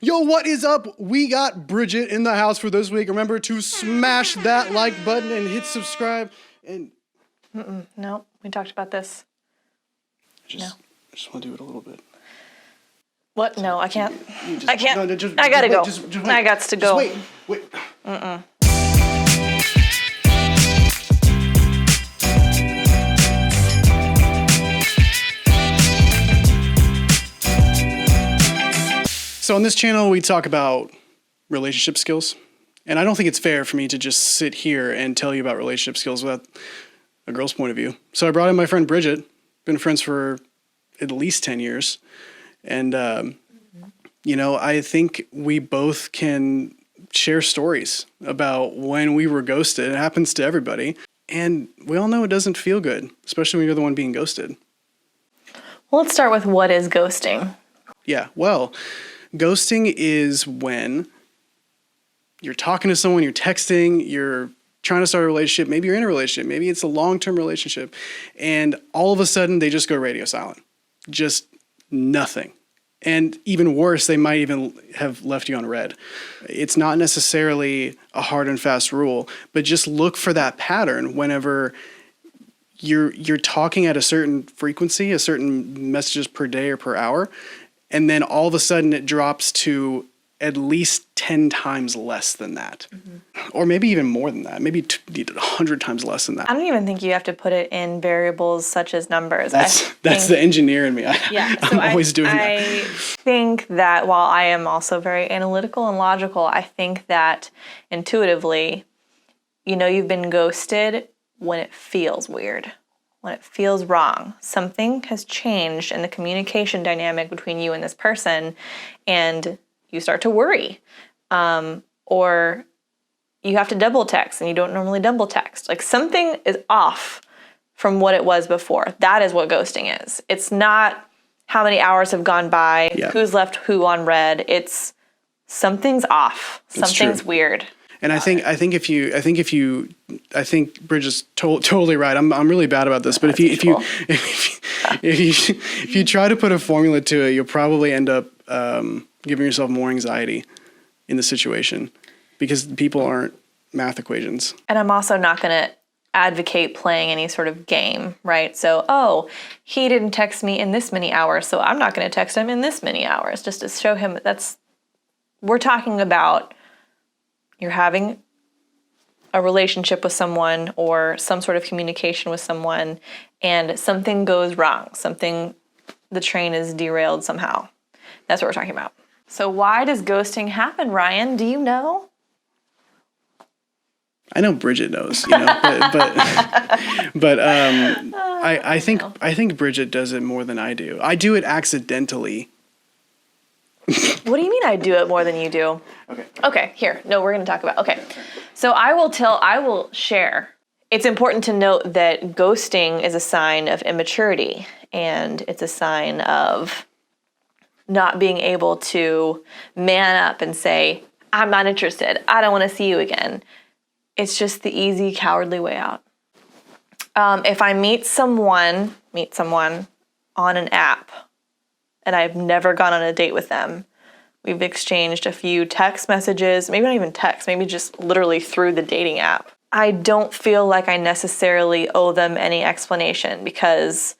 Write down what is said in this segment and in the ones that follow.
Yo, what is up? We got Bridget in the house for this week. Remember to smash that like button and hit subscribe. And No, we talked about this. I just want to do it a little bit. What? No, I can't. Just, I can't. No, just, I gotta wait, go. Just wait. I got to go. Just wait. So on this channel, we talk about relationship skills. And I don't think it's fair for me to just sit here and tell you about relationship skills without a girl's point of view. So I brought in my friend Bridget. Been friends for at least 10 years. And, I think we both can share stories about when we were ghosted. It happens to everybody. And we all know it doesn't feel good, especially when you're the one being ghosted. Well, let's start with what is ghosting. Yeah, well, ghosting is when you're talking to someone, you're texting, you're trying to start a relationship, maybe you're in a relationship, maybe it's a long-term relationship, and all of a sudden they just go radio silent. Just nothing. And even worse, they might even have left you on red. It's not necessarily a hard and fast rule, but just look for that pattern whenever you're talking at a certain frequency, a certain messages per day or per hour, and then all of a sudden it drops to at least 10 times less than that. Or maybe even more than that. Maybe 100 times less than that. I don't even think you have to put it in variables such as numbers. That's the engineer in me. I'm always doing that. I think that while I am also very analytical and logical, I think that intuitively, you've been ghosted when it feels weird, when it feels wrong. Something has changed in the communication dynamic between you and this person, and you start to worry. Or you have to double text and you don't normally double text. Like something is off from what it was before. That is what ghosting is. It's not how many hours have gone by, who's left who on red. It's something's off. Something's weird. And I think Bridget's totally right. I'm really bad about this, but if you try to put a formula to it, you'll probably end up giving yourself more anxiety in the situation because people aren't math equations. And I'm also not going to advocate playing any sort of game, right? So, he didn't text me in this many hours, so I'm not going to text him in this many hours just to show him we're talking about you're having a relationship with someone or some sort of communication with someone and something goes wrong. The train is derailed somehow. That's what we're talking about. So why does ghosting happen, Ryan? Do you know? I know Bridget knows, but I think Bridget does it more than I do. I do it accidentally. What do you mean I do it more than you do? Okay, here. No, we're going to talk about. Okay. So I will share. It's important to note that ghosting is a sign of immaturity, and it's a sign of not being able to man up and say, I'm not interested. I don't want to see you again. It's just the easy, cowardly way out. If I meet someone on an app, and I've never gone on a date with them, we've exchanged a few text messages, maybe not even text, maybe just literally through the dating app. I don't feel like I necessarily owe them any explanation because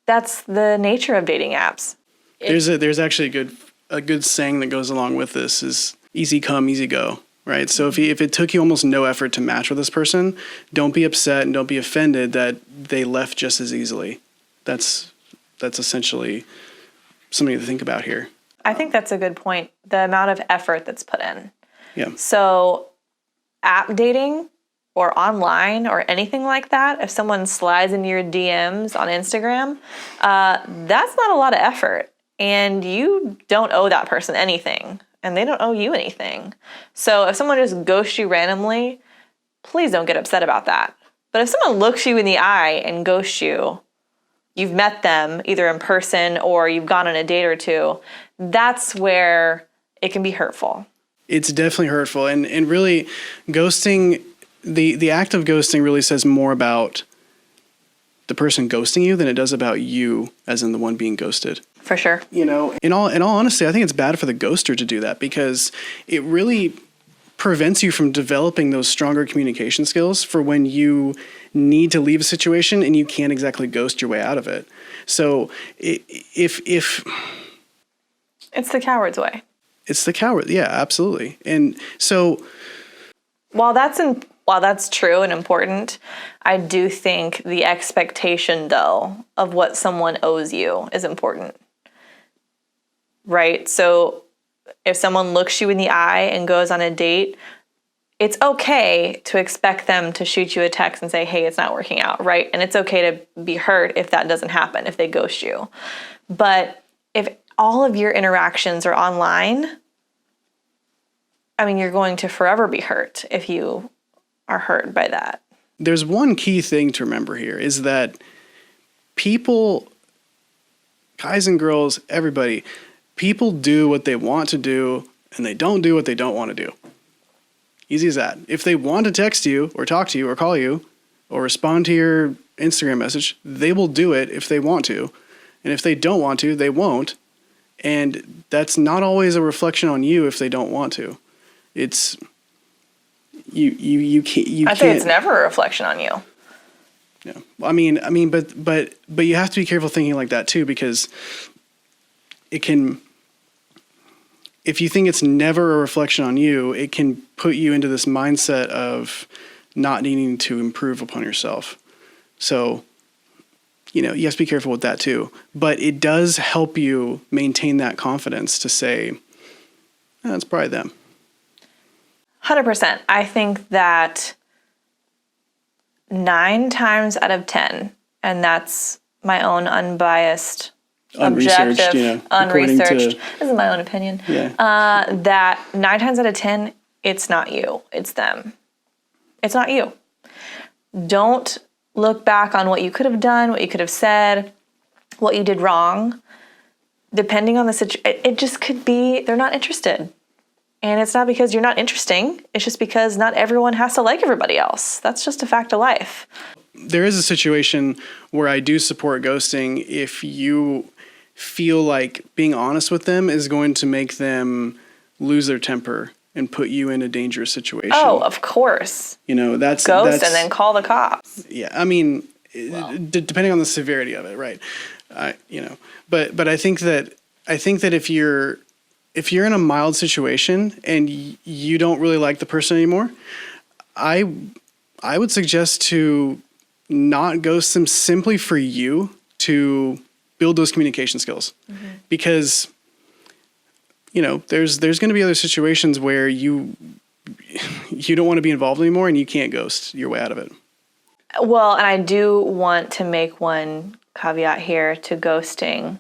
that's the nature of dating apps. There's actually a good saying that goes along with this is easy come, easy go, right? So if it took you almost no effort to match with this person, don't be upset and don't be offended that they left just as easily. That's essentially something to think about here. I think that's a good point. The amount of effort that's put in. Yeah. So app dating or online or anything like that, if someone slides into your DMs on Instagram, that's not a lot of effort. And you don't owe that person anything. And they don't owe you anything. So if someone just ghosts you randomly, please don't get upset about that. But if someone looks you in the eye and ghosts you, you've met them either in person or you've gone on a date or two, that's where it can be hurtful. It's definitely hurtful. And really, ghosting, the act of ghosting really says more about the person ghosting you than it does about you as in the one being ghosted. For sure. You know, in all honesty, I think it's bad for the ghoster to do that because it really prevents you from developing those stronger communication skills for when you need to leave a situation and you can't exactly ghost your way out of it. So if it's the coward's way. It's the coward. Yeah, absolutely. And so while that's true and important, I do think the expectation though of what someone owes you is important. Right? So if someone looks you in the eye and goes on a date, it's okay to expect them to shoot you a text and say, hey, it's not working out, right? And it's okay to be hurt if that doesn't happen, if they ghost you. But if all of your interactions are online, I mean, you're going to forever be hurt if you are hurt by that. There's one key thing to remember here is that people, guys and girls, everybody, people do what they want to do and they don't do what they don't want to do. Easy as that. If they want to text you or talk to you or call you or respond to your Instagram message, they will do it if they want to. And if they don't want to, they won't. And that's not always a reflection on you if they don't want to. It's you can't. I think it's never a reflection on you. Yeah. I mean, but you have to be careful thinking like that too, because it can. If you think it's never a reflection on you, it can put you into this mindset of not needing to improve upon yourself. So, you know, you have to be careful with that too. But it does help you maintain that confidence to say, that's probably them. 100%. I think that 9 times out of 10, and that's my own unbiased, objective, unresearched. This is my own opinion. Yeah. That 9 times out of 10, it's not you, it's them. It's not you. Don't look back on what you could have done, what you could have said, what you did wrong. Depending on the situation, it just could be they're not interested. And it's not because you're not interesting. It's just because not everyone has to like everybody else. That's just a fact of life. There is a situation where I do support ghosting if you feel like being honest with them is going to make them lose their temper and put you in a dangerous situation. Oh, of course. You know, that's ghost and then call the cops. Yeah, I mean, depending on the severity of it, right? You know, but I think that if you're in a mild situation and you don't really like the person anymore, I would suggest to not ghost them simply for you to build those communication skills. Mm-hmm. Because, you know, there's going to be other situations where you don't want to be involved anymore and you can't ghost your way out of it. Well, and I do want to make one caveat here to ghosting.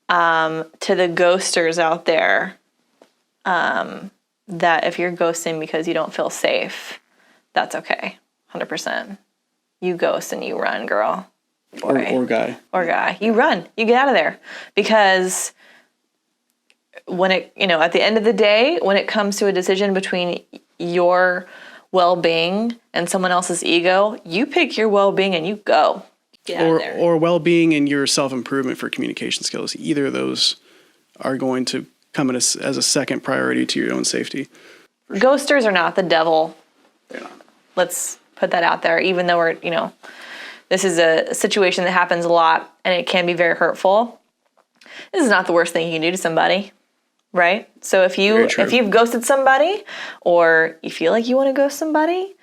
To the ghosters out there, that if you're ghosting because you don't feel safe, that's okay. 100%. You ghost and you run, girl. Boy. Or guy. Or guy. You run. You get out of there. Because when at the end of the day, when it comes to a decision between your well-being and someone else's ego, you pick your well-being and you go. Get out of there. Or well-being and your self-improvement for communication skills. Either of those are going to come as a second priority to your own safety. Ghosters are not the devil. They're not. Let's put that out there, even though this is a situation that happens a lot and it can be very hurtful. This is not the worst thing you can do to somebody, right? So if you've ghosted somebody or you feel like you want to ghost somebody,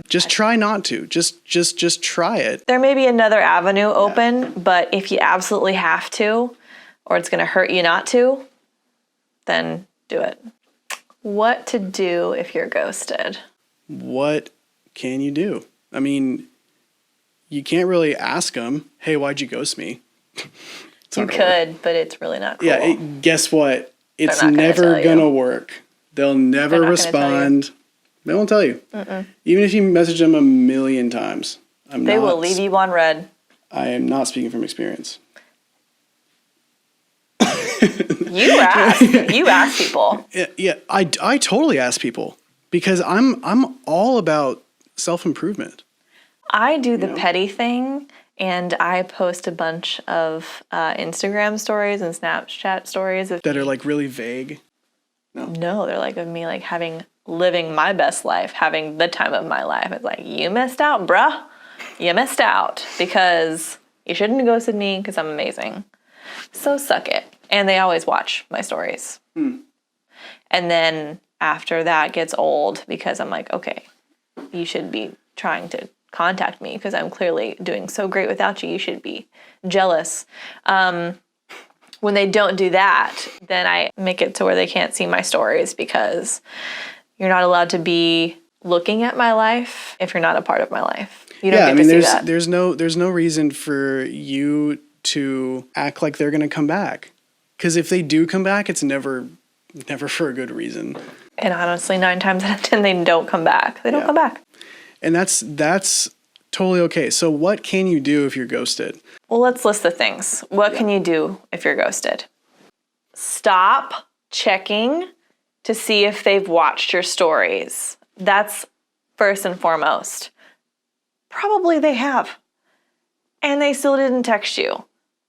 just try not to. Just try it. There may be another avenue open, but if you absolutely have to, or it's going to hurt you not to, then do it. What to do if you're ghosted? What can you do? I mean, you can't really ask them, hey, why'd you ghost me? You could, but it's really not cool. Yeah, guess what? It's never going to work. They'll never respond. They won't tell you. Mm-mm. Even if you message them 1,000,000 times. They will leave you on red. I am not speaking from experience. You ask people. Yeah, I totally ask people because I'm all about self-improvement. I do the petty thing And I post a bunch of Instagram stories and Snapchat stories of That are like really vague. No, they're like of me like living my best life, having the time of my life. It's like, you missed out, bruh. You missed out because you shouldn't have ghosted me because I'm amazing. So suck it. And they always watch my stories. And then after that gets old because I'm like, okay, you should be trying to contact me because I'm clearly doing so great without you. You should be jealous. When they don't do that, then I make it to where they can't see my stories because you're not allowed to be looking at my life if you're not a part of my life. You don't get to see that. There's no reason for you to act like they're going to come back. Because if they do come back, it's never for a good reason. And honestly, 9 times out of 10, they don't come back. They don't come back. And that's totally okay. So what can you do if you're ghosted? Well, let's list the things. What can you do if you're ghosted? Stop checking to see if they've watched your stories. That's first and foremost. Probably they have. And they still didn't text you.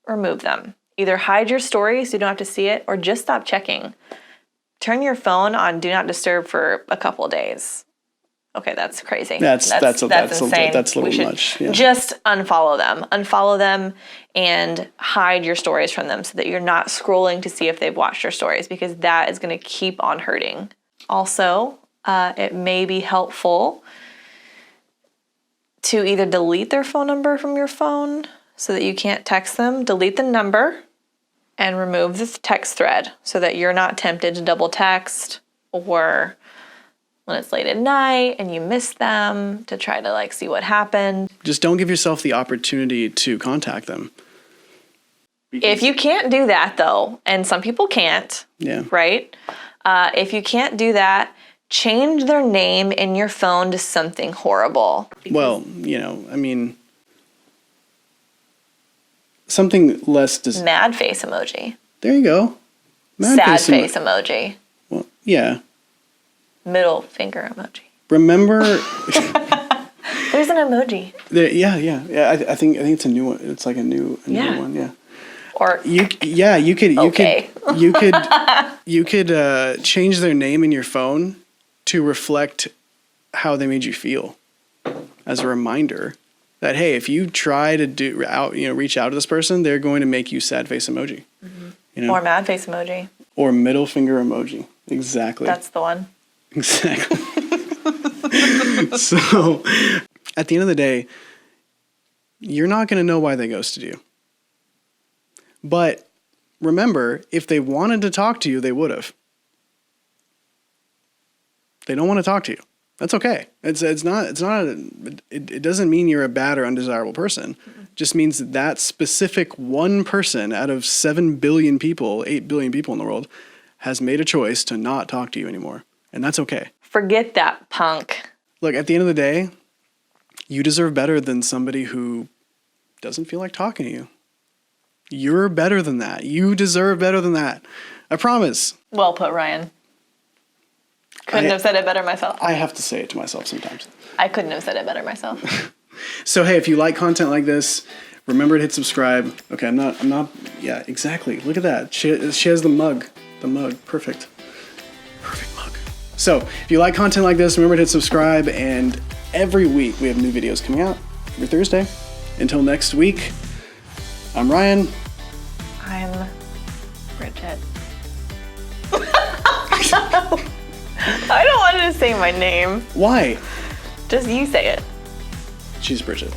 Remove them. Either hide your stories so you don't have to see it, or just stop checking. Turn your phone on Do Not Disturb for a couple of days. Okay, that's crazy. That's insane. That's a little much. Yeah. Just unfollow them. Unfollow them and hide your stories from them so that you're not scrolling to see if they've watched your stories, because that is going to keep on hurting. Also, it may be helpful to either delete their phone number from your phone so that you can't text them. Delete the number and remove the text thread so that you're not tempted to double text, or when it's late at night and you miss them, to try to like see what happened. Just don't give yourself the opportunity to contact them. If you can't do that though, and some people can't, right? If you can't do that, change their name in your phone to something horrible. Well, something less... Mad face emoji. There you go. Sad face emoji. Well, yeah. Middle finger emoji. Remember... There's an emoji. I think it's a new one. It's like a new one, yeah. Or you could change their name in your phone to reflect how they made you feel, as a reminder that, hey, if you try to reach out to this person, they're going to make you sad face emoji. Or mad face emoji. Or middle finger emoji. Exactly. That's the one. Exactly. So, at the end of the day, you're not going to know why they ghosted you. But remember, if they wanted to talk to you, they would have. They don't want to talk to you. That's okay. It doesn't mean you're a bad or undesirable person. It just means that specific one person out of 7 billion people, 8 billion people in the world, has made a choice to not talk to you anymore. And that's okay. Forget that, punk. Look, at the end of the day, you deserve better than somebody who doesn't feel like talking to you. You're better than that. You deserve better than that. I promise. Well put, Ryan. Couldn't have said it better myself. I have to say it to myself sometimes. I couldn't have said it better myself. So, hey, if you like content like this, remember to hit subscribe. Okay, I'm not, yeah, exactly. Look at that. She has the mug. Perfect mug. So, if you like content like this, remember to hit subscribe, and every week we have new videos coming out every Thursday. Until next week, I'm Ryan. I'm Bridget. I don't want to say my name. Why? Just you say it. She's Bridget.